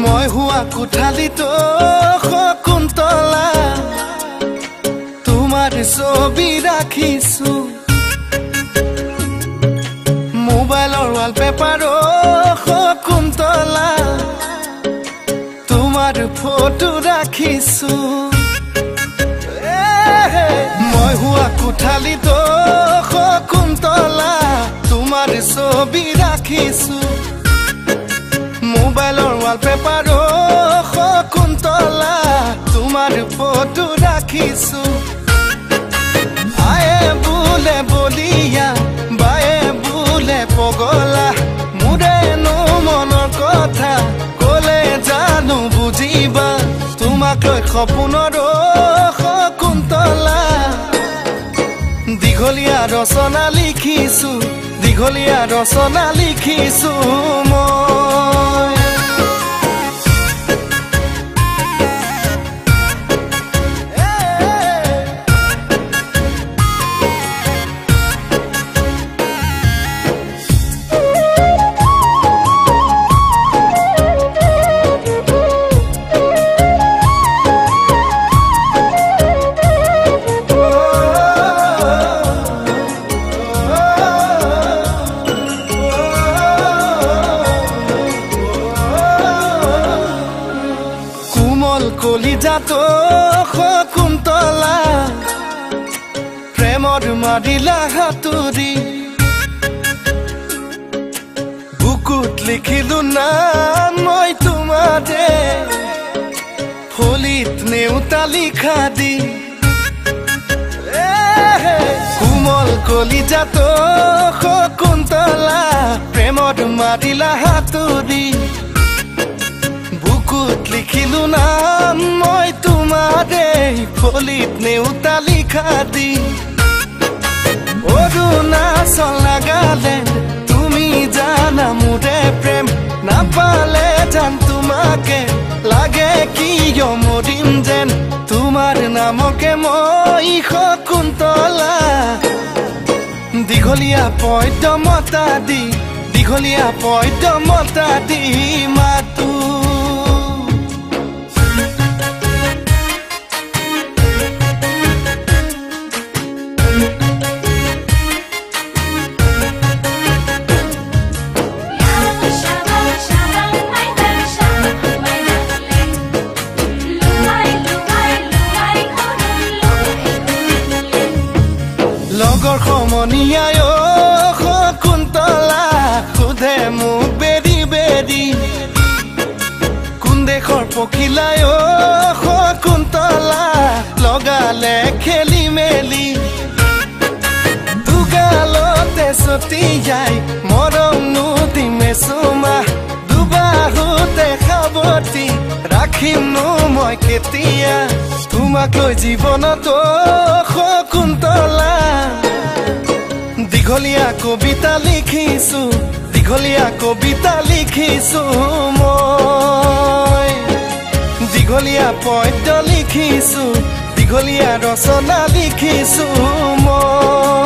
মই হুৱা কোঠালিতো শকুন্তলা তোমাৰ ছবি ৰাখিছো মোবাইলৰ ৱালপেপাৰো শকুন্তলা তোমাৰ ফটো ৰাখিছো মই হুৱা কোঠালিতো শকুন্তলা তোমাৰ ছবি ৰাখিছো মোবাইলৰ ৱালপেপাৰো শকুন্তলা তোমাৰ ফটো ৰাখিছো আয়ে বোলে বলিয়া বায়ে বোলে পগলা মোৰেনো মনৰ কথা কলে জানো বুজিবা তোমাক লৈ সপোনৰো শকুন্তলা দীঘলীয়া ৰচনা লিখিছো দীঘলীয়া ৰচনা লিখিছো মই কলিজাতো শকুন্তলা প্ৰেমৰ মাৰিলা হাতুৰি বুকুত লিখিলো নাম মই তোমাৰে ফলিত নেউতা লিখা দি কোমল কলিজাতো শকুন্তলা প্ৰেমৰ মাৰিলা হাতুৰি বুকুত লিখিলো নাম মই তোমাৰে ফলিত নেউতা লিখা দি অৰুণাচল নাগালেণ্ড তুমি জানা মোৰে প্ৰেম নাপালে জান তোমাকে লাগে কিয় মৰিম যেন তোমাৰ নামকে মই শকুন্তলা দীঘলীয়া পদ্যমতা দি দীঘলীয়া পদ্যমতা দি মাতো লগৰ সমনীয়াই শকুন্তলা সোধে মোক বেৰি বেৰি কোন দেশৰ পখিলাই শকুন্তলা লগালে খেলি মেলি দুগালতে ছটিয়াই মৰম নুদিমে চুমা দুবাহুতে সাৱটি ৰাখিমনো মই কেতিয়া তোমাক লৈ জীৱনতো শকুন্তলা দীঘলীয়া কবিতা লিখিছো দীঘলীয়া কবিতা লিখিছো মই দীঘলীয়া পদ্য লিখিছো দীঘলীয়া ৰচনা লিখিছো মই